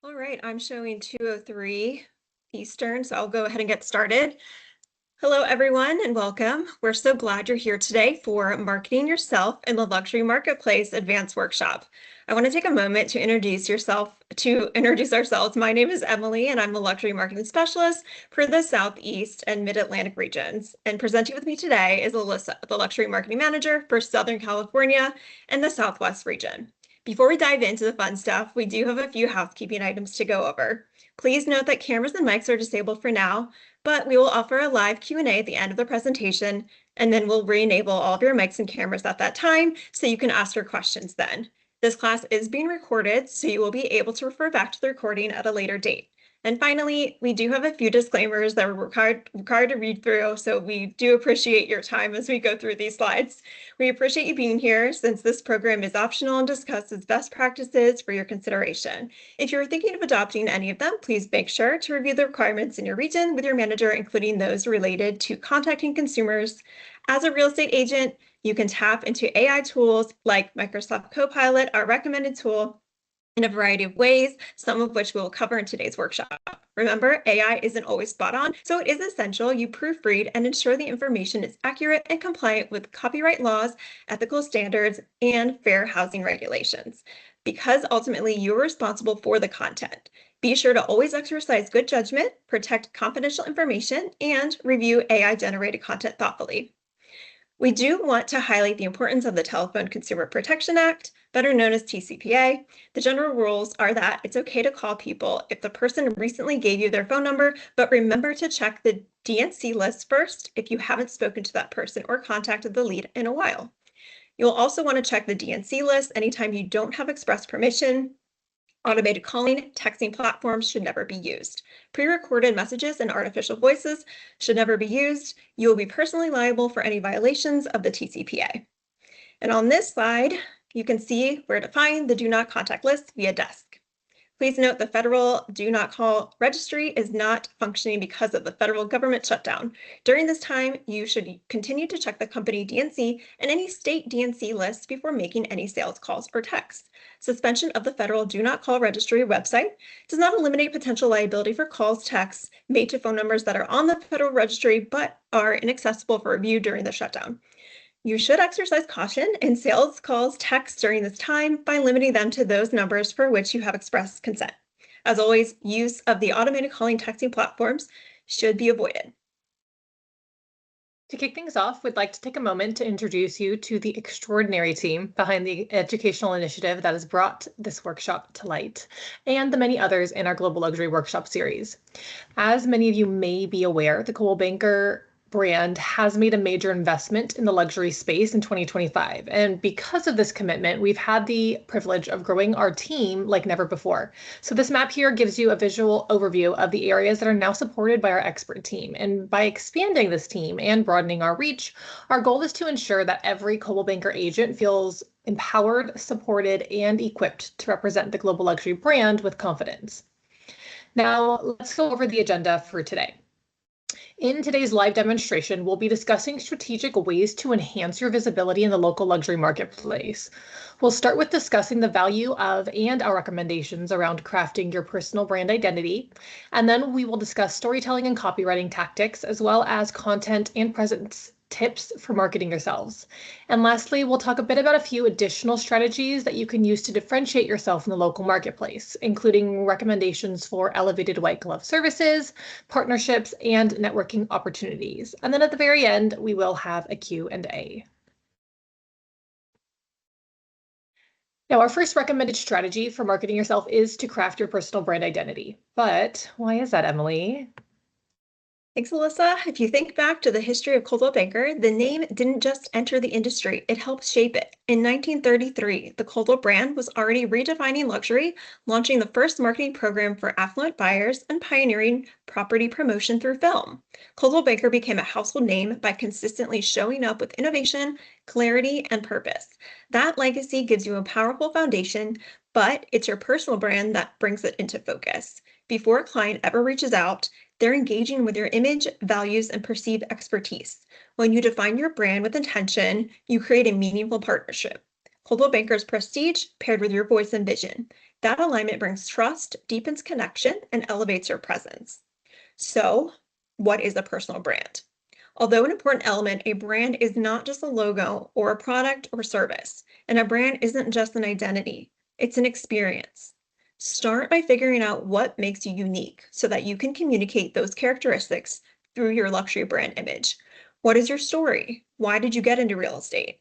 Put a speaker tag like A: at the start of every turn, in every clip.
A: All right, I'm showing 2:03 Eastern, so I'll go ahead and get started. Hello, everyone, and welcome. We're so glad you're here today for Marketing Yourself in the Luxury Marketplace Advanced Workshop. I want to take a moment to introduce ourselves. My name is Emily, and I'm the Luxury Marketing Specialist for the Southeast and Mid-Atlantic regions. And presenting with me today is Alyssa, the Luxury Marketing Manager for Southern California and the Southwest region. Before we dive into the fun stuff, we do have a few housekeeping items to go over. Please note that cameras and mics are disabled for now, but we will offer a live Q&A at the end of the presentation, and then we'll re-enable all of your mics and cameras at that time so you can ask your questions then. This class is being recorded, so you will be able to refer back to the recording at a later date. And finally, we do have a few disclaimers that we're required to read through, so we do appreciate your time as we go through these slides. We appreciate you being here since this program is optional and discusses best practices for your consideration. If you're thinking of adopting any of them, please make sure to review the requirements in your region with your manager, including those related to contacting consumers. As a real estate agent, you can tap into AI tools like Microsoft Copilot, our recommended tool, in a variety of ways, some of which we'll cover in today's workshop. Remember, AI isn't always spot on, so it is essential you proofread and ensure the information is accurate and compliant with copyright laws, ethical standards, and fair housing regulations, because ultimately you're responsible for the content. Be sure to always exercise good judgment, protect confidential information, and review AI-generated content thoughtfully. We do want to highlight the importance of the Telephone Consumer Protection Act, better known as TCPA. The general rules are that it's okay to call people if the person recently gave you their phone number, but remember to check the DNC list first if you haven't spoken to that person or contacted the lead in a while. You'll also want to check the DNC list anytime you don't have express permission. Automated calling, texting platforms should never be used. Pre-recorded messages and artificial voices should never be used. You will be personally liable for any violations of the TCPA. And on this slide, you can see where to find the Do Not Contact list via desk. Please note the federal Do Not Call registry is not functioning because of the federal government shutdown. During this time, you should continue to check the company DNC and any state DNC lists before making any sales calls or texts. Suspension of the federal Do Not Call registry website does not eliminate potential liability for calls, texts made to phone numbers that are on the federal registry but are inaccessible for review during the shutdown. You should exercise caution in sales calls, texts during this time by limiting them to those numbers for which you have expressed consent. As always, use of the automated calling texting platforms should be avoided.
B: To kick things off, we'd like to take a moment to introduce you to the extraordinary team behind the educational initiative that has brought this workshop to light, and the many others in our Global Luxury Workshop series. As many of you may be aware, the Coldwell Banker brand has made a major investment in the luxury space in 2025. And because of this commitment, we've had the privilege of growing our team like never before. So this map here gives you a visual overview of the areas that are now supported by our expert team. And by expanding this team and broadening our reach, our goal is to ensure that every Coldwell Banker agent feels empowered, supported, and equipped to represent the global luxury brand with confidence. Now, let's go over the agenda for today. In today's live demonstration, we'll be discussing strategic ways to enhance your visibility in the local luxury marketplace. We'll start with discussing the value of and our recommendations around crafting your personal brand identity, and then we will discuss storytelling and copywriting tactics, as well as content and presence tips for marketing yourselves. And lastly, we'll talk a bit about a few additional strategies that you can use to differentiate yourself in the local marketplace, including recommendations for elevated white glove services, partnerships, and networking opportunities. And then at the very end, we will have a Q&A. Now, our first recommended strategy for marketing yourself is to craft your personal brand identity. But why is that, Emily?
A: Thanks, Alyssa. If you think back to the history of Coldwell Banker, the name didn't just enter the industry, it helped shape it. In 1933, the Coldwell brand was already redefining luxury, launching the first marketing program for affluent buyers and pioneering property promotion through film. Coldwell Banker became a household name by consistently showing up with innovation, clarity, and purpose. That legacy gives you a powerful foundation, but it's your personal brand that brings it into focus. Before a client ever reaches out, they're engaging with your image, values, and perceived expertise. When you define your brand with intention, you create a meaningful partnership. Coldwell Banker's prestige paired with your voice and vision. That alignment brings trust, deepens connection, and elevates your presence. So, what is a personal brand? Although an important element, a brand is not just a logo or a product or service, and a brand isn't just an identity, it's an experience. Start by figuring out what makes you unique so that you can communicate those characteristics through your luxury brand image. What is your story? Why did you get into real estate?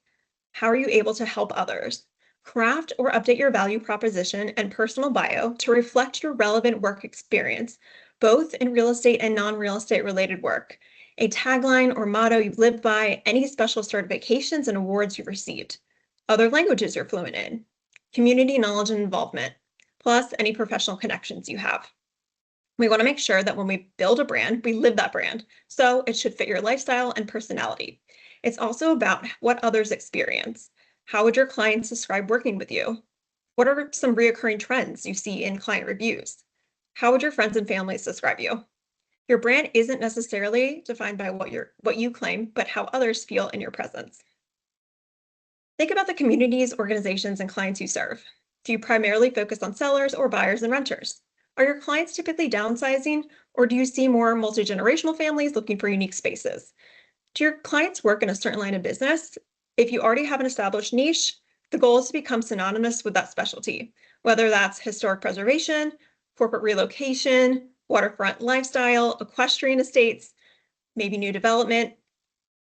A: How are you able to help others? Craft or update your value proposition and personal bio to reflect your relevant work experience, both in real estate and non real estate related work. A tagline or motto you've lived by, any special certifications and awards you've received, other languages you're fluent in, community knowledge and involvement, plus any professional connections you have. We want to make sure that when we build a brand, we live that brand. So it should fit your lifestyle and personality. It's also about what others experience. How would your clients describe working with you? What are some reoccurring trends you see in client reviews? How would your friends and families describe you? Your brand isn't necessarily defined by what you claim, but how others feel in your presence. Think about the communities, organizations, and clients you serve. Do you primarily focus on sellers or buyers and renters? Are your clients typically downsizing, or do you see more multi-generational families looking for unique spaces? Do your clients work in a certain line of business? If you already have an established niche, the goal is to become synonymous with that specialty, whether that's historic preservation, corporate relocation, waterfront lifestyle, equestrian estates, maybe new development.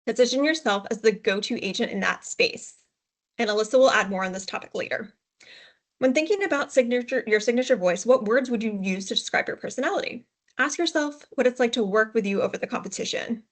A: Position yourself as the go-to agent in that space. And Alyssa will add more on this topic later. When thinking about your signature voice, what words would you use to describe your personality? Ask yourself what it's like to work with you over the competition.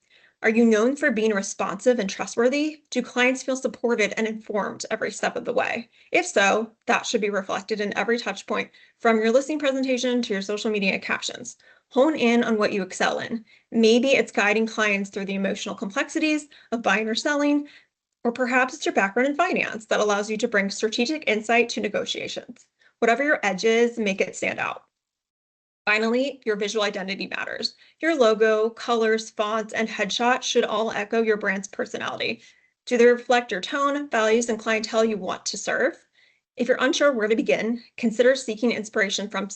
A: Are you known for being responsive and trustworthy? Do clients feel supported and informed every step of the way? If so, that should be reflected in every touch point, from your listing presentation to your social media captions. Hone in on what you excel in. Maybe it's guiding clients through the emotional complexities of buying or selling, or perhaps it's your background in finance that allows you to bring strategic insight to negotiations. Whatever your edge is, make it stand out. Finally, your visual identity matters. Your logo, colors, fonts, and headshot should all echo your brand's personality. Do they reflect your tone, values, and clientele you want to serve? If you're unsure where to begin, consider seeking inspiration from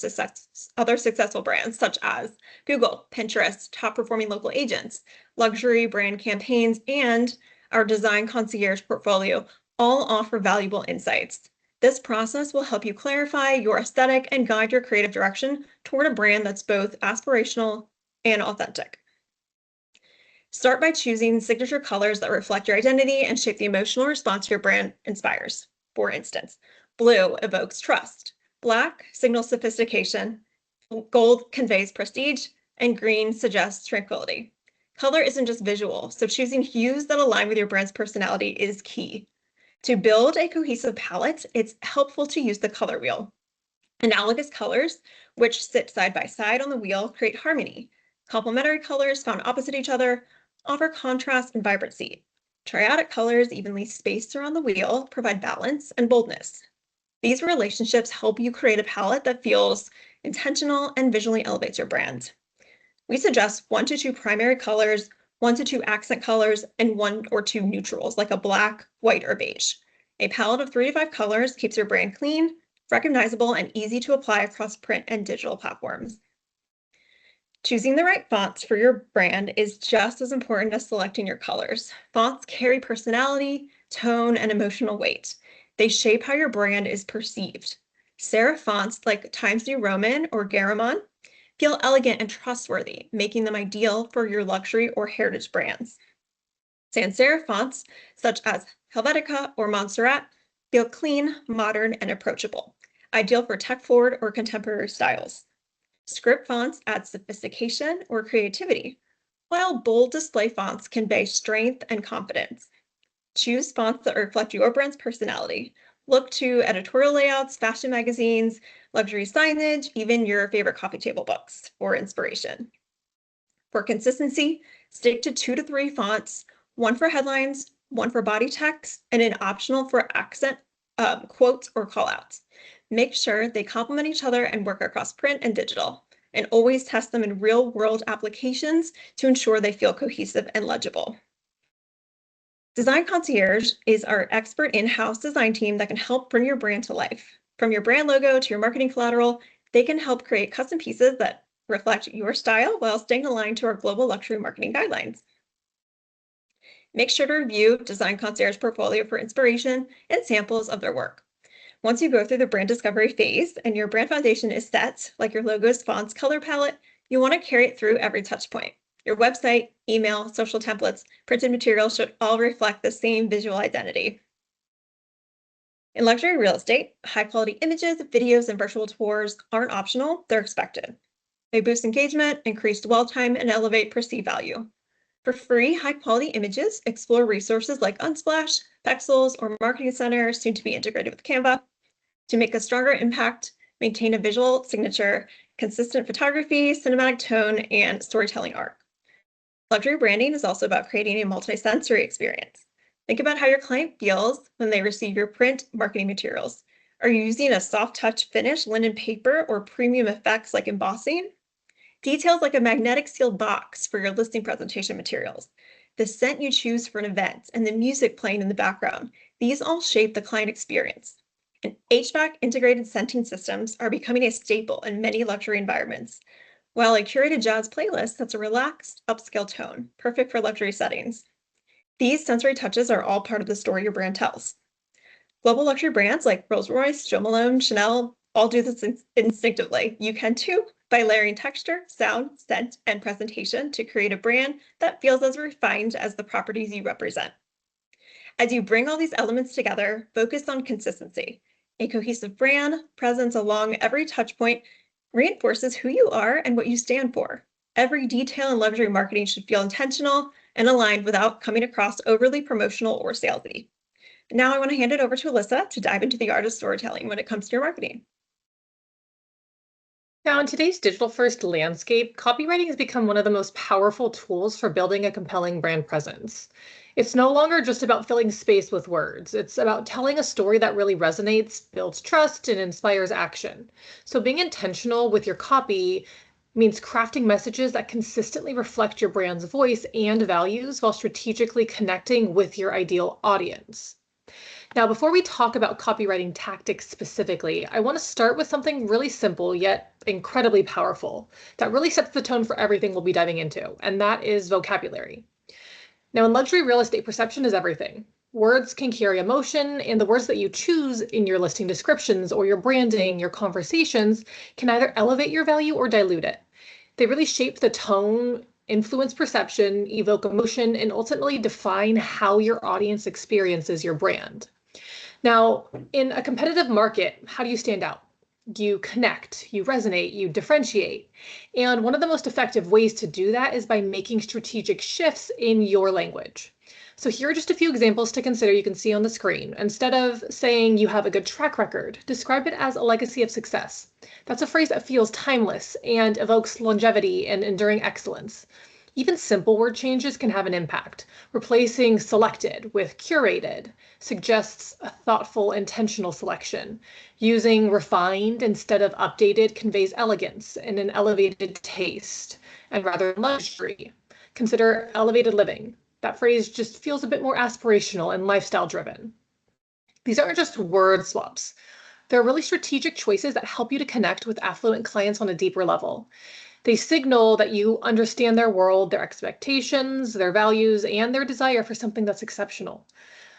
A: other successful brands such as Google, Pinterest, top performing local agents, luxury brand campaigns, and our design concierge portfolio all offer valuable insights. This process will help you clarify your aesthetic and guide your creative direction toward a brand that's both aspirational and authentic. Start by choosing signature colors that reflect your identity and shape the emotional response your brand inspires. For instance, blue evokes trust, black signals sophistication, gold conveys prestige, and green suggests tranquility. Color isn't just visual, so choosing hues that align with your brand's personality is key. To build a cohesive palette, it's helpful to use the color wheel. Analogous colors, which sit side by side on the wheel, create harmony. Complementary colors found opposite each other offer contrast and vibrancy. Triadic colors, evenly spaced around the wheel, provide balance and boldness. These relationships help you create a palette that feels intentional and visually elevates your brand. We suggest 1 to 2 primary colors, 1 to 2 accent colors, and 1 or 2 neutrals like a black, white, or beige. A palette of 3 to 5 colors keeps your brand clean, recognizable, and easy to apply across print and digital platforms. Choosing the right fonts for your brand is just as important as selecting your colors. Fonts carry personality, tone, and emotional weight. They shape how your brand is perceived. Serif fonts like Times New Roman or Garamond feel elegant and trustworthy, making them ideal for your luxury or heritage brands. Sans serif fonts, such as Helvetica or Montserrat, feel clean, modern, and approachable, ideal for tech-forward or contemporary styles. Script fonts add sophistication or creativity, while bold display fonts convey strength and confidence. Choose fonts that reflect your brand's personality. Look to editorial layouts, fashion magazines, luxury signage, even your favorite coffee table books for inspiration. For consistency, stick to 2 to 3 fonts, 1 for headlines, 1 for body text, and an optional for accent, quotes, or callouts. Make sure they complement each other and work across print and digital, and always test them in real-world applications to ensure they feel cohesive and legible. Design Concierge is our expert in-house design team that can help bring your brand to life. From your brand logo to your marketing collateral, they can help create custom pieces that reflect your style while staying aligned to our global luxury marketing guidelines. Make sure to review Design Concierge portfolio for inspiration and samples of their work. Once you go through the brand discovery phase and your brand foundation is set, like your logo's fonts, color palette, you want to carry it through every touch point. Your website, email, social templates, printed materials should all reflect the same visual identity. In luxury real estate, high-quality images, videos, and virtual tours aren't optional, they're expected. They boost engagement, increase dwell time, and elevate perceived value. For free, high-quality images, explore resources like Unsplash, Pexels, or Marketing Center, soon to be integrated with Canva. To make a stronger impact, maintain a visual signature, consistent photography, cinematic tone, and storytelling arc. Luxury branding is also about creating a multi-sensory experience. Think about how your client feels when they receive your print marketing materials. Are you using a soft touch finish, linen paper, or premium effects like embossing? Details like a magnetic sealed box for your listing presentation materials, the scent you choose for an event, and the music playing in the background. These all shape the client experience. And HVAC integrated scenting systems are becoming a staple in many luxury environments, while a curated jazz playlist sets a relaxed, upscale tone, perfect for luxury settings. These sensory touches are all part of the story your brand tells. Global luxury brands like Rolls-Royce, Jo Malone, Chanel all do this instinctively. You can too, by layering texture, sound, scent, and presentation to create a brand that feels as refined as the properties you represent. As you bring all these elements together, focus on consistency. A cohesive brand presence along every touch point reinforces who you are and what you stand for. Every detail in luxury marketing should feel intentional and aligned without coming across overly promotional or salesy. Now I want to hand it over to Alyssa to dive into the art of storytelling when it comes to your marketing.
B: Now, in today's digital-first landscape, copywriting has become one of the most powerful tools for building a compelling brand presence. It's no longer just about filling space with words. It's about telling a story that really resonates, builds trust, and inspires action. So being intentional with your copy means crafting messages that consistently reflect your brand's voice and values while strategically connecting with your ideal audience. Now, before we talk about copywriting tactics specifically, I want to start with something really simple yet incredibly powerful that really sets the tone for everything we'll be diving into, and that is vocabulary. Now, in luxury real estate, perception is everything. Words can carry emotion, and the words that you choose in your listing descriptions or your branding, your conversations, can either elevate your value or dilute it. They really shape the tone, influence perception, evoke emotion, and ultimately define how your audience experiences your brand. Now, in a competitive market, how do you stand out? You connect, you resonate, you differentiate. And one of the most effective ways to do that is by making strategic shifts in your language. So here are just a few examples to consider you can see on the screen. Instead of saying you have a good track record, describe it as a legacy of success. That's a phrase that feels timeless and evokes longevity and enduring excellence. Even simple word changes can have an impact. Replacing selected with curated suggests a thoughtful, intentional selection. Using refined instead of updated conveys elegance and an elevated taste, and rather than luxury. Consider elevated living. That phrase just feels a bit more aspirational and lifestyle driven. These aren't just word swaps. They're really strategic choices that help you to connect with affluent clients on a deeper level. They signal that you understand their world, their expectations, their values, and their desire for something that's exceptional.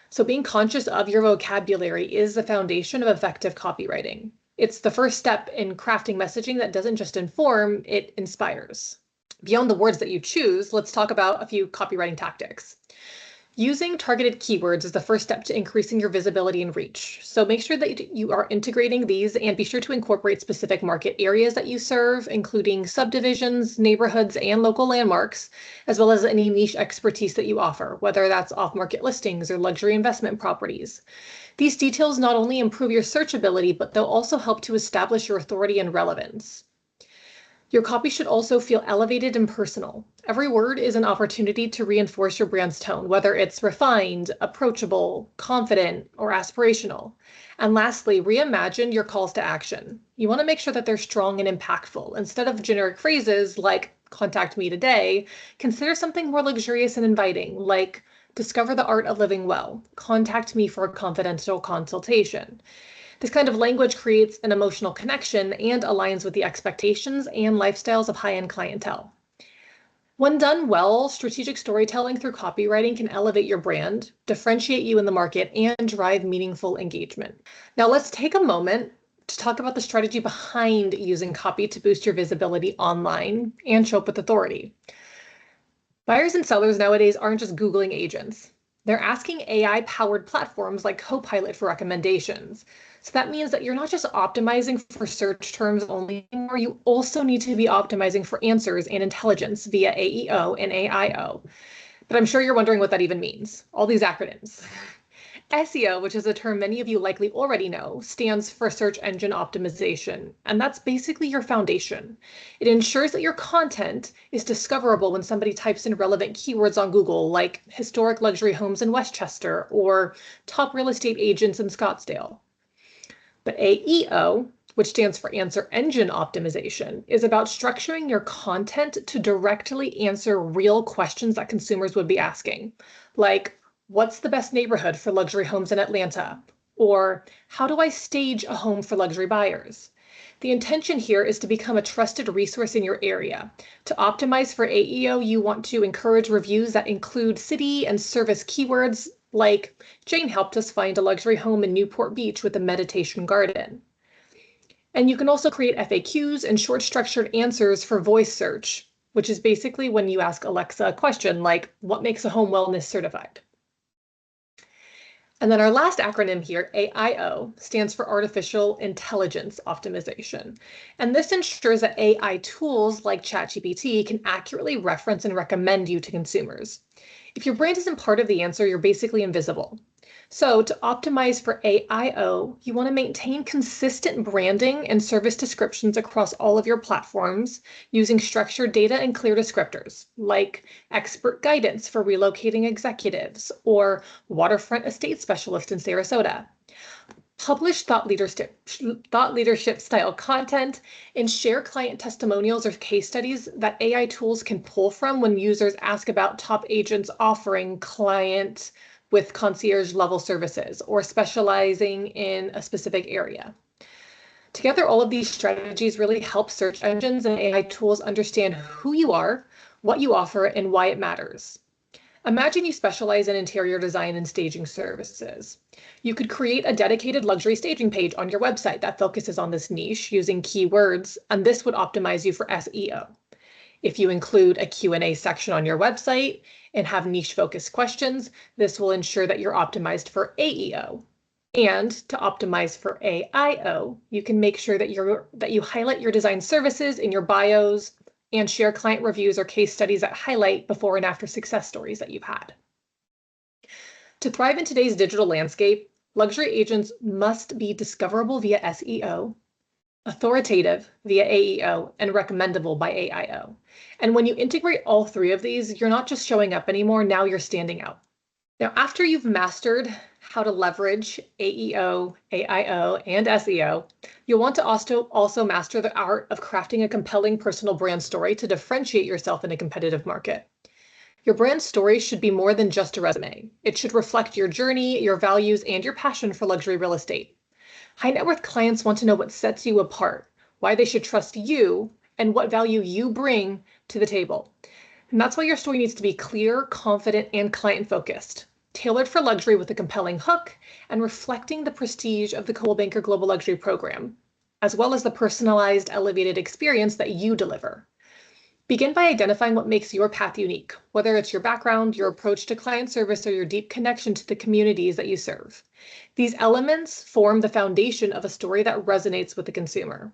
B: So being conscious of your vocabulary is the foundation of effective copywriting. It's the first step in crafting messaging that doesn't just inform, it inspires. Beyond the words that you choose, let's talk about a few copywriting tactics. Using targeted keywords is the first step to increasing your visibility and reach. So make sure that you are integrating these and be sure to incorporate specific market areas that you serve, including subdivisions, neighborhoods, and local landmarks, as well as any niche expertise that you offer, whether that's off-market listings or luxury investment properties. These details not only improve your searchability, but they'll also help to establish your authority and relevance. Your copy should also feel elevated and personal. Every word is an opportunity to reinforce your brand's tone, whether it's refined, approachable, confident, or aspirational. And lastly, reimagine your calls to action. You want to make sure that they're strong and impactful. Instead of generic phrases like "contact me today," consider something more luxurious and inviting, like "discover the art of living well," "contact me for a confidential consultation." This kind of language creates an emotional connection and aligns with the expectations and lifestyles of high-end clientele. When done well, strategic storytelling through copywriting can elevate your brand, differentiate you in the market, and drive meaningful engagement. Now let's take a moment to talk about the strategy behind using copy to boost your visibility online and show up with authority. Buyers and sellers nowadays aren't just Googling agents. They're asking AI-powered platforms like Copilot for recommendations. So that means that you're not just optimizing for search terms only anymore, you also need to be optimizing for answers and intelligence via AEO and AIO. But I'm sure you're wondering what that even means. All these acronyms. SEO, which is a term many of you likely already know, stands for search engine optimization, and that's basically your foundation. It ensures that your content is discoverable when somebody types in relevant keywords on Google, like historic luxury homes in Westchester or top real estate agents in Scottsdale. But AEO, which stands for answer engine optimization, is about structuring your content to directly answer real questions that consumers would be asking, like, what's the best neighborhood for luxury homes in Atlanta? Or how do I stage a home for luxury buyers? The intention here is to become a trusted resource in your area. To optimize for AEO, you want to encourage reviews that include city and service keywords like Jane helped us find a luxury home in Newport Beach with a meditation garden. And you can also create FAQs and short structured answers for voice search, which is basically when you ask Alexa a question like, what makes a home wellness certified? And then our last acronym here, AIO, stands for Artificial Intelligence Optimization. And this ensures that AI tools like ChatGPT can accurately reference and recommend you to consumers. If your brand isn't part of the answer, you're basically invisible. So to optimize for AIO, you want to maintain consistent branding and service descriptions across all of your platforms using structured data and clear descriptors, like expert guidance for relocating executives or waterfront estate specialist in Sarasota. Publish thought leadership style content and share client testimonials or case studies that AI tools can pull from when users ask about top agents offering client with concierge level services or specializing in a specific area. Together, all of these strategies really help search engines and AI tools understand who you are, what you offer, and why it matters. Imagine you specialize in interior design and staging services. You could create a dedicated luxury staging page on your website that focuses on this niche using keywords, and this would optimize you for SEO. If you include a Q&A section on your website and have niche-focused questions, this will ensure that you're optimized for AEO. And to optimize for AIO, you can make sure that you highlight your design services in your bios and share client reviews or case studies that highlight before and after success stories that you've had. To thrive in today's digital landscape, luxury agents must be discoverable via SEO, authoritative via AEO, and recommendable by AIO. And when you integrate all three of these, you're not just showing up anymore, now you're standing out. Now, after you've mastered how to leverage AEO, AIO, and SEO, you'll want to also master the art of crafting a compelling personal brand story to differentiate yourself in a competitive market. Your brand story should be more than just a resume. It should reflect your journey, your values, and your passion for luxury real estate. High net worth clients want to know what sets you apart, why they should trust you, and what value you bring to the table. And that's why your story needs to be clear, confident, and client-focused, tailored for luxury with a compelling hook, and reflecting the prestige of the Coldwell Banker Global Luxury program, as well as the personalized, elevated experience that you deliver. Begin by identifying what makes your path unique, whether it's your background, your approach to client service, or your deep connection to the communities that you serve. These elements form the foundation of a story that resonates with the consumer.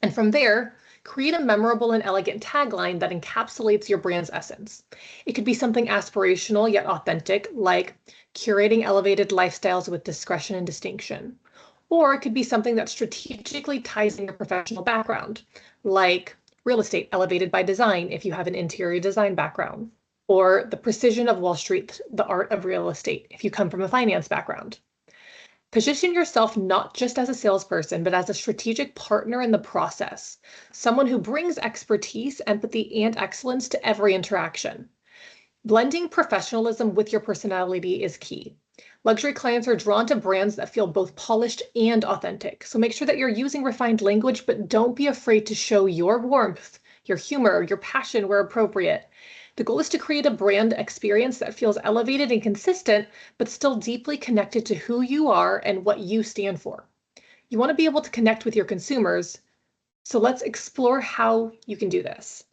B: And from there, create a memorable and elegant tagline that encapsulates your brand's essence. It could be something aspirational yet authentic, like curating elevated lifestyles with discretion and distinction. Or it could be something that strategically ties in your professional background, like real estate elevated by design if you have an interior design background, or the precision of Wall Street, the art of real estate if you come from a finance background. Position yourself not just as a salesperson, but as a strategic partner in the process, someone who brings expertise, empathy, and excellence to every interaction. Blending professionalism with your personality is key. Luxury clients are drawn to brands that feel both polished and authentic. So make sure that you're using refined language, but don't be afraid to show your warmth, your humor, your passion where appropriate. The goal is to create a brand experience that feels elevated and consistent, but still deeply connected to who you are and what you stand for. You want to be able to connect with your consumers, so let's explore how you can do this.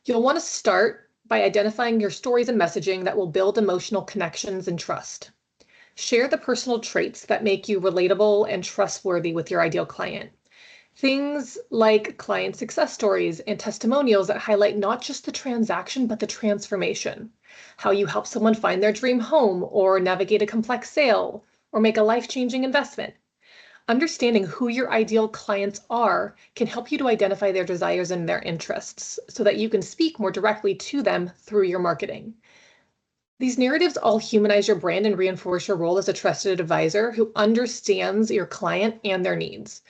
B: You'll want to start by identifying your stories and messaging that will build emotional connections and trust. Share the personal traits that make you relatable and trustworthy with your ideal client. Things like client success stories and testimonials that highlight not just the transaction, but the transformation. How you help someone find their dream home or navigate a complex sale or make a life-changing investment. Understanding who your ideal clients are can help you to identify their desires and their interests so that you can speak more directly to them through your marketing. These narratives all humanize your brand and reinforce your role as a trusted advisor who understands your client and their needs.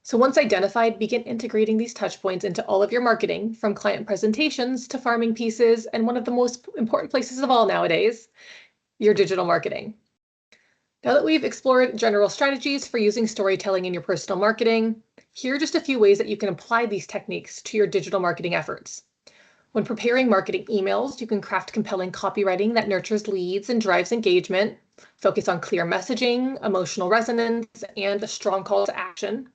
B: So once identified, begin integrating these touch points into all of your marketing, from client presentations to farming pieces, and one of the most important places of all nowadays, your digital marketing. Now that we've explored general strategies for using storytelling in your personal marketing, here are just a few ways that you can apply these techniques to your digital marketing efforts. When preparing marketing emails, you can craft compelling copywriting that nurtures leads and drives engagement. Focus on clear messaging, emotional resonance, and a strong call to action.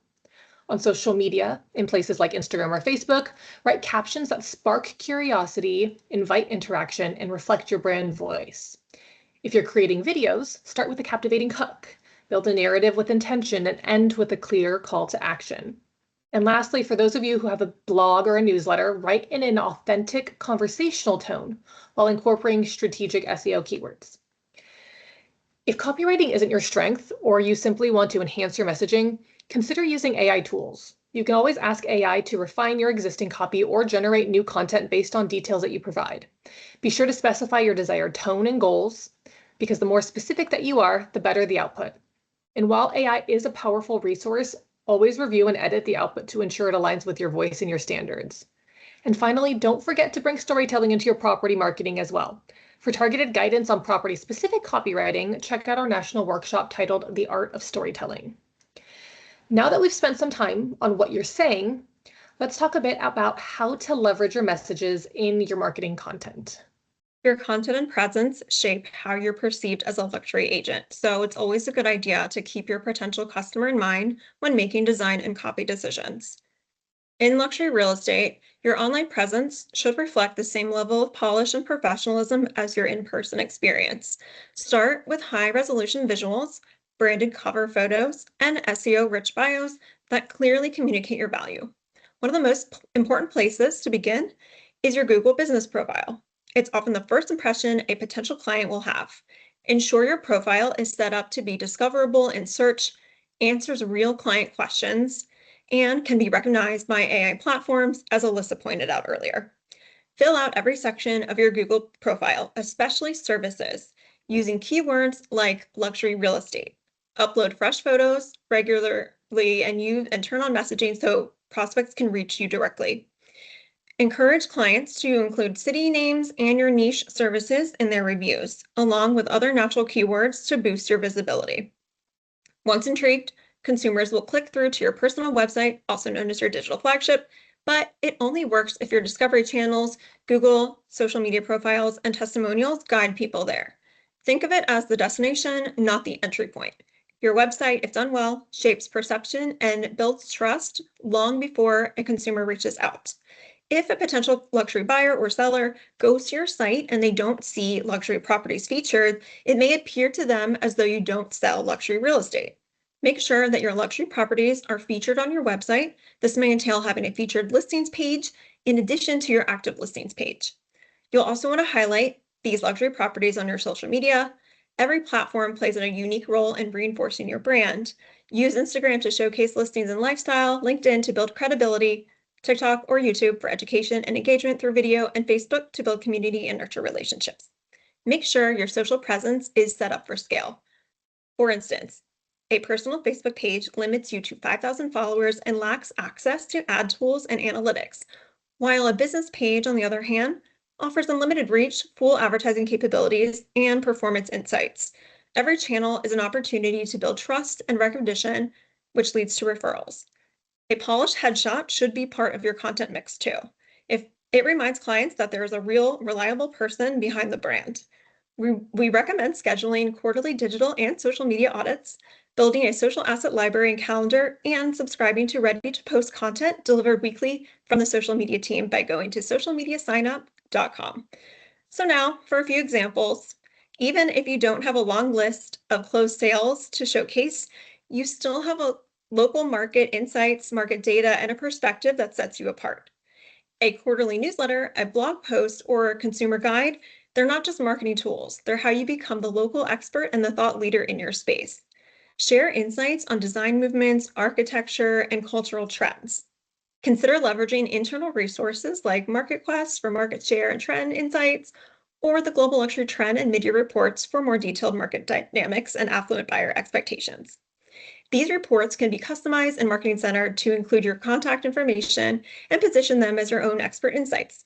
B: On social media, in places like Instagram or Facebook, write captions that spark curiosity, invite interaction, and reflect your brand voice. If you're creating videos, start with a captivating hook, build a narrative with intention, and end with a clear call to action. And lastly, for those of you who have a blog or a newsletter, write in an authentic conversational tone while incorporating strategic SEO keywords. If copywriting isn't your strength, or you simply want to enhance your messaging, consider using AI tools. You can always ask AI to refine your existing copy or generate new content based on details that you provide. Be sure to specify your desired tone and goals, because the more specific that you are, the better the output. And while AI is a powerful resource, always review and edit the output to ensure it aligns with your voice and your standards. And finally, don't forget to bring storytelling into your property marketing as well. For targeted guidance on property-specific copywriting, check out our national workshop titled The Art of Storytelling. Now that we've spent some time on what you're saying, let's talk a bit about how to leverage your messages in your marketing content.
A: Your content and presence shape how you're perceived as a luxury agent, so it's always a good idea to keep your potential customer in mind when making design and copy decisions. In luxury real estate, your online presence should reflect the same level of polish and professionalism as your in-person experience. Start with high-resolution visuals, branded cover photos, and SEO-rich bios that clearly communicate your value. One of the most important places to begin is your Google business profile. It's often the first impression a potential client will have. Ensure your profile is set up to be discoverable in search, answers real client questions, and can be recognized by AI platforms, as Alyssa pointed out earlier. Fill out every section of your Google profile, especially services, using keywords like luxury real estate. Upload fresh photos regularly and turn on messaging so prospects can reach you directly. Encourage clients to include city names and your niche services in their reviews, along with other natural keywords to boost your visibility. Once intrigued, consumers will click through to your personal website, also known as your digital flagship, but it only works if your discovery channels, Google, social media profiles, and testimonials guide people there. Think of it as the destination, not the entry point. Your website, if done well, shapes perception and builds trust long before a consumer reaches out. If a potential luxury buyer or seller goes to your site and they don't see luxury properties featured, it may appear to them as though you don't sell luxury real estate. Make sure that your luxury properties are featured on your website. This may entail having a featured listings page in addition to your active listings page. You'll also want to highlight these luxury properties on your social media. Every platform plays a unique role in reinforcing your brand. Use Instagram to showcase listings and lifestyle, LinkedIn to build credibility, TikTok or YouTube for education and engagement through video, and Facebook to build community and nurture relationships. Make sure your social presence is set up for scale. For instance, a personal Facebook page limits you to 5,000 followers and lacks access to ad tools and analytics, while a business page, on the other hand, offers unlimited reach, full advertising capabilities, and performance insights. Every channel is an opportunity to build trust and recognition, which leads to referrals. A polished headshot should be part of your content mix too. If it reminds clients that there is a real, reliable person behind the brand. We recommend scheduling quarterly digital and social media audits, building a social asset library and calendar, and subscribing to ready-to-post content delivered weekly from the social media team by going to socialmediasignup.com. So now for a few examples. Even if you don't have a long list of closed sales to showcase, you still have a local market insights, market data, and a perspective that sets you apart. A quarterly newsletter, a blog post, or a consumer guide, they're not just marketing tools. They're how you become the local expert and the thought leader in your space. Share insights on design movements, architecture, and cultural trends. Consider leveraging internal resources like MarketQuest for market share and trend insights, or the Global Luxury Trend and Mid-Year Reports for more detailed market dynamics and affluent buyer expectations. These reports can be customized in Marketing Center to include your contact information and position them as your own expert insights.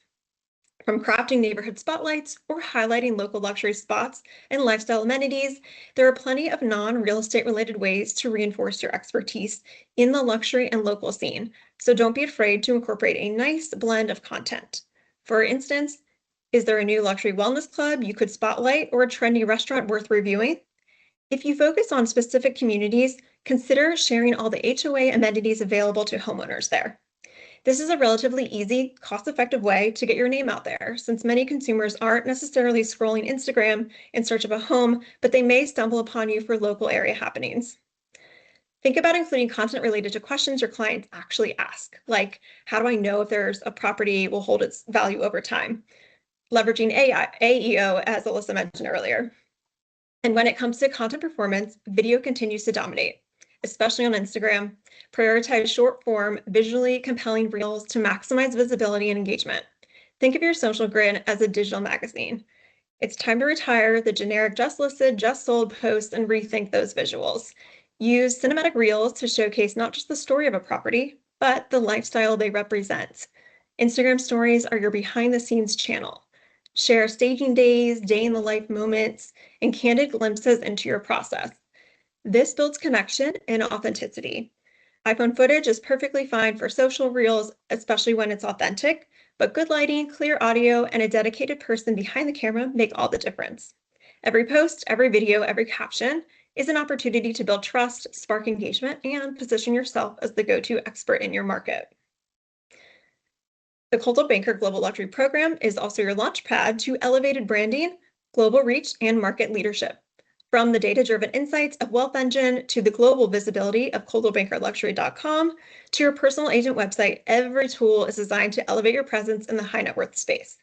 A: From crafting neighborhood spotlights or highlighting local luxury spots and lifestyle amenities, there are plenty of non-real estate related ways to reinforce your expertise in the luxury and local scene. So don't be afraid to incorporate a nice blend of content. For instance, is there a new luxury wellness club you could spotlight or a trendy restaurant worth reviewing? If you focus on specific communities, consider sharing all the HOA amenities available to homeowners there. This is a relatively easy, cost-effective way to get your name out there, since many consumers aren't necessarily scrolling Instagram in search of a home, but they may stumble upon you for local area happenings. Think about including content related to questions your clients actually ask, like, how do I know if there's a property will hold its value over time? Leveraging AEO, as Alyssa mentioned earlier. And when it comes to content performance, video continues to dominate, especially on Instagram. Prioritize short form, visually compelling reels to maximize visibility and engagement. Think of your social grid as a digital magazine. It's time to retire the generic just listed, just sold posts and rethink those visuals. Use cinematic reels to showcase not just the story of a property, but the lifestyle they represent. Instagram stories are your behind the scenes channel. Share staging days, day in the life moments, and candid glimpses into your process. This builds connection and authenticity. iPhone footage is perfectly fine for social reels, especially when it's authentic, but good lighting, clear audio, and a dedicated person behind the camera make all the difference. Every post, every video, every caption is an opportunity to build trust, spark engagement, and position yourself as the go-to expert in your market. The Coldwell Banker Global Luxury Program is also your launchpad to elevated branding, global reach, and market leadership. From the data-driven insights of Wealth Engine to the global visibility of coldwellbankerluxury.com to your personal agent website, every tool is designed to elevate your presence in the high net worth space.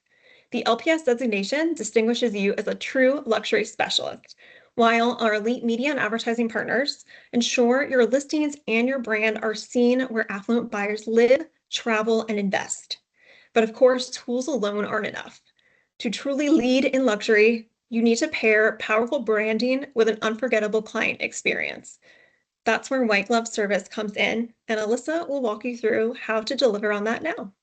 A: The LPS designation distinguishes you as a true luxury specialist, while our elite media and advertising partners ensure your listings and your brand are seen where affluent buyers live, travel, and invest. But of course, tools alone aren't enough. To truly lead in luxury, you need to pair powerful branding with an unforgettable client experience. That's where white glove service comes in, and Alyssa will walk you through how to deliver on that now.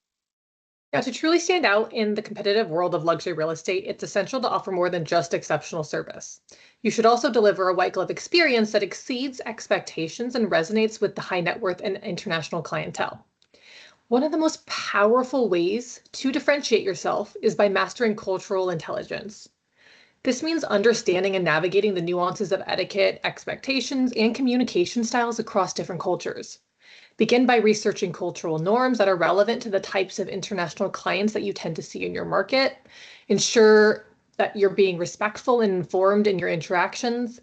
B: Now, to truly stand out in the competitive world of luxury real estate, it's essential to offer more than just exceptional service. You should also deliver a white glove experience that exceeds expectations and resonates with the high net worth and international clientele. One of the most powerful ways to differentiate yourself is by mastering cultural intelligence. This means understanding and navigating the nuances of etiquette, expectations, and communication styles across different cultures. Begin by researching cultural norms that are relevant to the types of international clients that you tend to see in your market. Ensure that you're being respectful and informed in your interactions,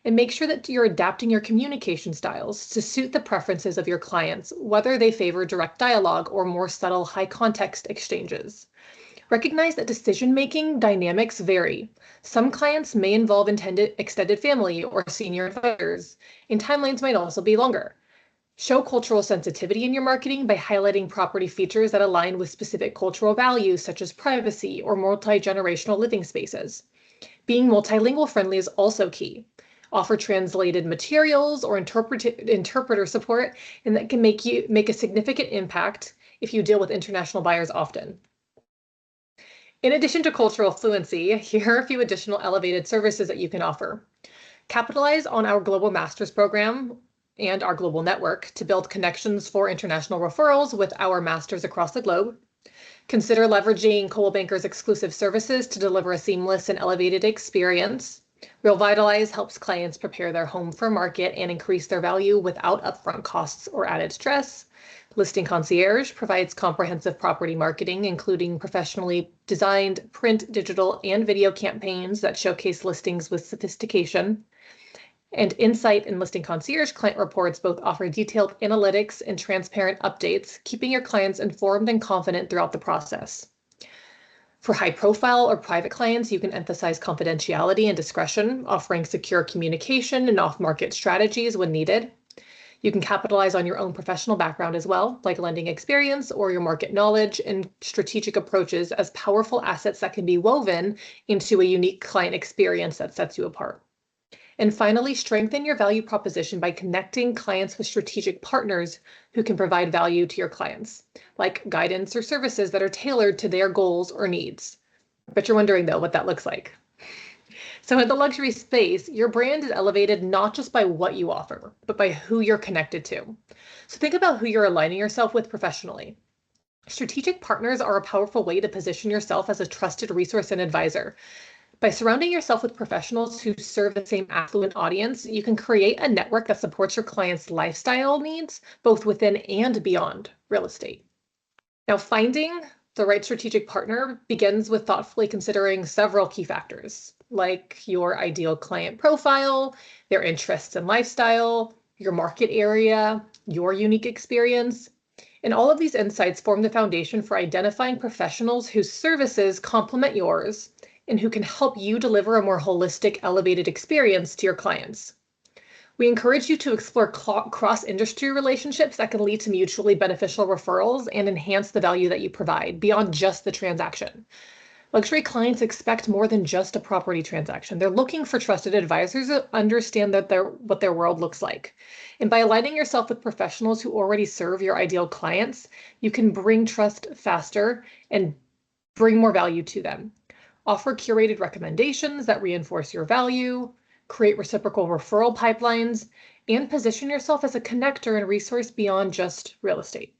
B: and make sure that you're adapting your communication styles to suit the preferences of your clients, whether they favor direct dialogue or more subtle high context exchanges. Recognize that decision-making dynamics vary. Some clients may involve extended family or senior advisors, and timelines might also be longer. Show cultural sensitivity in your marketing by highlighting property features that align with specific cultural values, such as privacy or multi-generational living spaces. Being multilingual friendly is also key. Offer translated materials or interpreter support, and that can make a significant impact if you deal with international buyers often. In addition to cultural fluency, here are a few additional elevated services that you can offer. Capitalize on our Global Masters program and our global network to build connections for international referrals with our masters across the globe. Consider leveraging Coldwell Banker's exclusive services to deliver a seamless and elevated experience. Revitalize helps clients prepare their home for market and increase their value without upfront costs or added stress. Listing Concierge provides comprehensive property marketing, including professionally designed print, digital, and video campaigns that showcase listings with sophistication. And Insight and Listing Concierge client reports both offer detailed analytics and transparent updates, keeping your clients informed and confident throughout the process. For high profile or private clients, you can emphasize confidentiality and discretion, offering secure communication and off-market strategies when needed. You can capitalize on your own professional background as well, like lending experience or your market knowledge and strategic approaches as powerful assets that can be woven into a unique client experience that sets you apart. And finally, strengthen your value proposition by connecting clients with strategic partners who can provide value to your clients, like guidance or services that are tailored to their goals or needs. But you're wondering, though, what that looks like. So in the luxury space, your brand is elevated not just by what you offer, but by who you're connected to. So think about who you're aligning yourself with professionally. Strategic partners are a powerful way to position yourself as a trusted resource and advisor. By surrounding yourself with professionals who serve the same affluent audience, you can create a network that supports your clients' lifestyle needs, both within and beyond real estate. Now, finding the right strategic partner begins with thoughtfully considering several key factors, like your ideal client profile, their interests and lifestyle, your market area, your unique experience. And all of these insights form the foundation for identifying professionals whose services complement yours and who can help you deliver a more holistic, elevated experience to your clients. We encourage you to explore cross-industry relationships that can lead to mutually beneficial referrals and enhance the value that you provide beyond just the transaction. Luxury clients expect more than just a property transaction. They're looking for trusted advisors that understand what their world looks like. And by aligning yourself with professionals who already serve your ideal clients, you can bring trust faster and bring more value to them. Offer curated recommendations that reinforce your value, create reciprocal referral pipelines, and position yourself as a connector and resource beyond just real estate.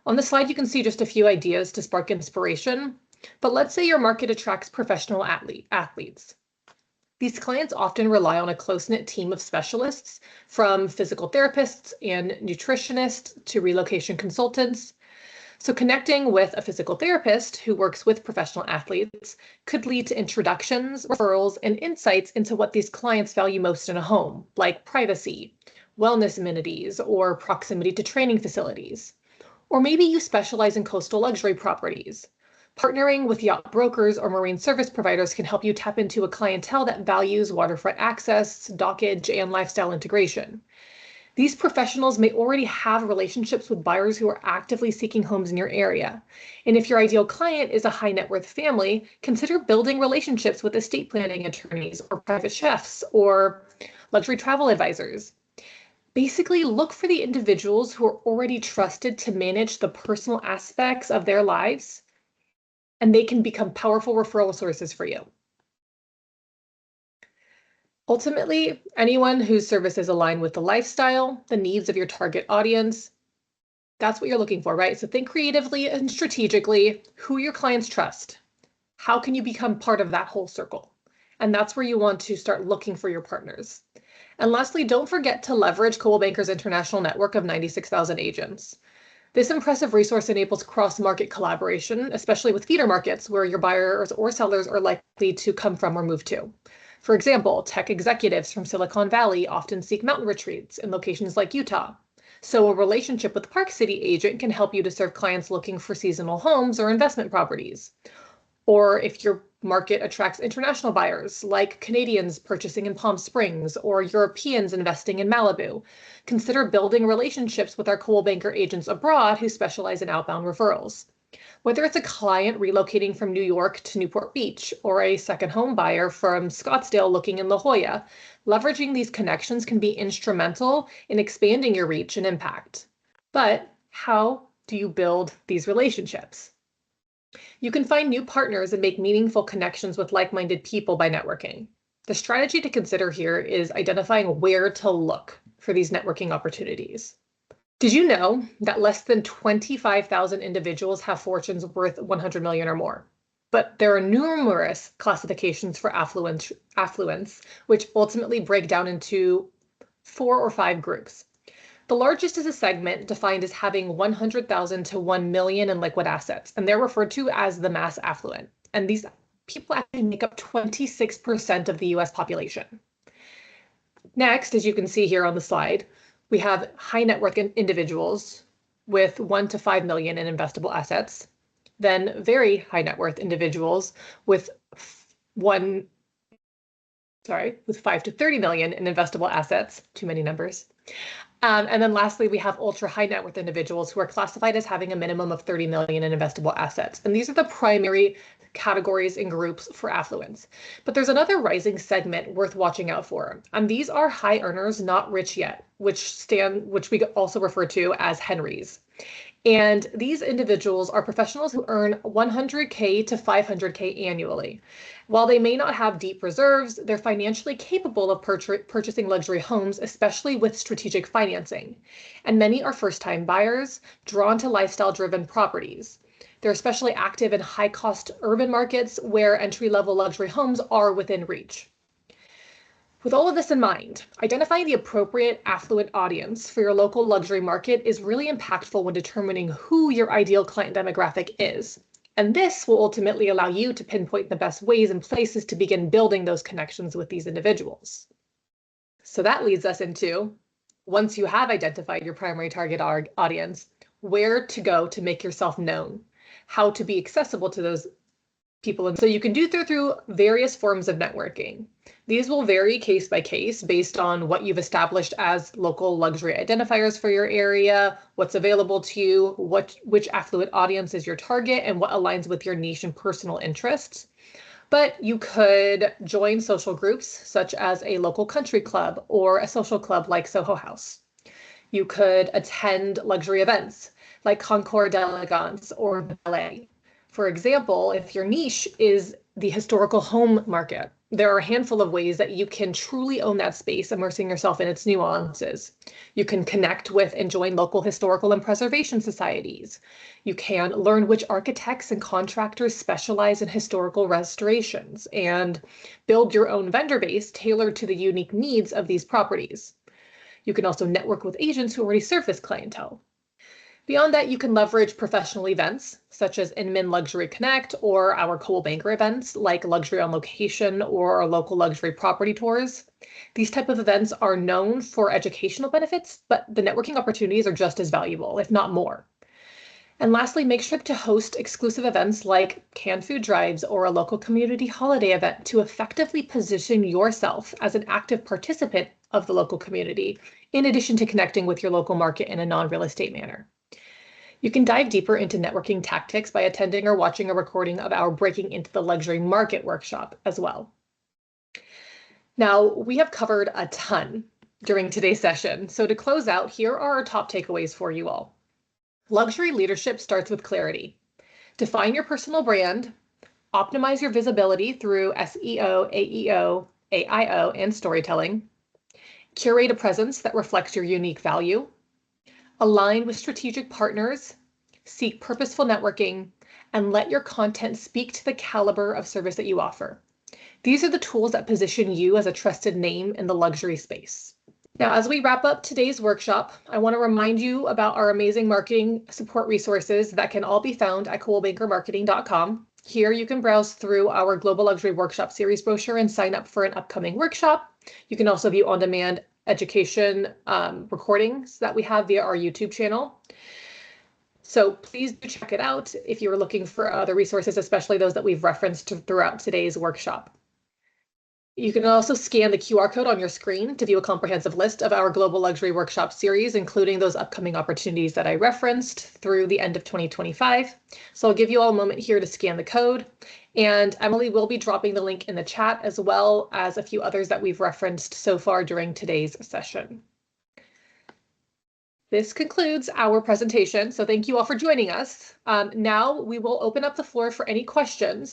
B: On the slide, you can see just a few ideas to spark inspiration, but let's say your market attracts professional athletes. These clients often rely on a close-knit team of specialists, from physical therapists and nutritionists to relocation consultants. So connecting with a physical therapist who works with professional athletes could lead to introductions, referrals, and insights into what these clients value most in a home, like privacy, wellness amenities, or proximity to training facilities. Or maybe you specialize in coastal luxury properties. Partnering with yacht brokers or marine service providers can help you tap into a clientele that values waterfront access, dockage, and lifestyle integration. These professionals may already have relationships with buyers who are actively seeking homes in your area. And if your ideal client is a high net worth family, consider building relationships with estate planning attorneys or private chefs or luxury travel advisors. Basically, look for the individuals who are already trusted to manage the personal aspects of their lives, and they can become powerful referral sources for you. Ultimately, anyone whose services align with the lifestyle, the needs of your target audience, that's what you're looking for, right? So think creatively and strategically who your clients trust. How can you become part of that whole circle? And that's where you want to start looking for your partners. And lastly, don't forget to leverage Coldwell Banker's international network of 96,000 agents. This impressive resource enables cross-market collaboration, especially with feeder markets where your buyers or sellers are likely to come from or move to. For example, tech executives from Silicon Valley often seek mountain retreats in locations like Utah. So a relationship with Park City agent can help you to serve clients looking for seasonal homes or investment properties. Or if your market attracts international buyers, like Canadians purchasing in Palm Springs or Europeans investing in Malibu, consider building relationships with our Coldwell Banker agents abroad who specialize in outbound referrals. Whether it's a client relocating from New York to Newport Beach or a second home buyer from Scottsdale looking in La Jolla, leveraging these connections can be instrumental in expanding your reach and impact. But how do you build these relationships? You can find new partners and make meaningful connections with like-minded people by networking. The strategy to consider here is identifying where to look for these networking opportunities. Did you know that less than 25,000 individuals have fortunes worth 100 million or more? But there are numerous classifications for affluence, which ultimately break down into 4 or 5 groups. The largest is a segment defined as having 100,000 to 1 million in liquid assets, and they're referred to as the mass affluent. And these people actually make up 26% of the US population. Next, as you can see here on the slide, we have high net worth individuals with 1 to 5 million in investable assets, then very high net worth individuals with 5 to 30 million in investable assets, too many numbers. And then lastly, we have ultra high net worth individuals who are classified as having a minimum of 30 million in investable assets. And these are the primary categories and groups for affluence. But there's another rising segment worth watching out for. And these are high earners, not rich yet, which we also refer to as Henrys. And these individuals are professionals who earn 100K to 500K annually. While they may not have deep reserves, they're financially capable of purchasing luxury homes, especially with strategic financing. And many are first-time buyers drawn to lifestyle-driven properties. They're especially active in high-cost urban markets where entry-level luxury homes are within reach. With all of this in mind, identifying the appropriate affluent audience for your local luxury market is really impactful when determining who your ideal client demographic is. And this will ultimately allow you to pinpoint the best ways and places to begin building those connections with these individuals. So that leads us into, once you have identified your primary target audience, where to go to make yourself known, how to be accessible to those people. And so you can do through various forms of networking. These will vary case by case based on what you've established as local luxury identifiers for your area, what's available to you, which affluent audience is your target, and what aligns with your niche and personal interests. But you could join social groups such as a local country club or a social club like Soho House. You could attend luxury events like Concours d'Elegance or Ballet. For example, if your niche is the historical home market, there are a handful of ways that you can truly own that space, immersing yourself in its nuances. You can connect with and join local historical and preservation societies. You can learn which architects and contractors specialize in historical restorations and build your own vendor base tailored to the unique needs of these properties. You can also network with agents who already serve this clientele. Beyond that, you can leverage professional events such as Inman Luxury Connect or our Coldwell Banker events like Luxury on Location or our local luxury property tours. These type of events are known for educational benefits, but the networking opportunities are just as valuable, if not more. And lastly, make sure to host exclusive events like canned food drives or a local community holiday event to effectively position yourself as an active participant of the local community, in addition to connecting with your local market in a non-real estate manner. You can dive deeper into networking tactics by attending or watching a recording of our Breaking into the Luxury Market workshop as well. Now, we have covered a ton during today's session. So to close out, here are our top takeaways for you all. Luxury leadership starts with clarity. Define your personal brand, optimize your visibility through SEO, AEO, AIO, and storytelling. Curate a presence that reflects your unique value. Align with strategic partners, seek purposeful networking, and let your content speak to the caliber of service that you offer. These are the tools that position you as a trusted name in the luxury space. Now, as we wrap up today's workshop, I want to remind you about our amazing marketing support resources that can all be found at coldwellbankermarketing.com. Here you can browse through our Global Luxury Workshop Series brochure and sign up for an upcoming workshop. You can also view on-demand education recordings that we have via our YouTube channel. So please do check it out if you are looking for other resources, especially those that we've referenced throughout today's workshop. You can also scan the QR code on your screen to view a comprehensive list of our Global Luxury Workshop series, including those upcoming opportunities that I referenced through the end of 2025. So I'll give you all a moment here to scan the code. And Emily will be dropping the link in the chat as well as a few others that we've referenced so far during today's session. This concludes our presentation. So thank you all for joining us. Now we will open up the floor for any questions.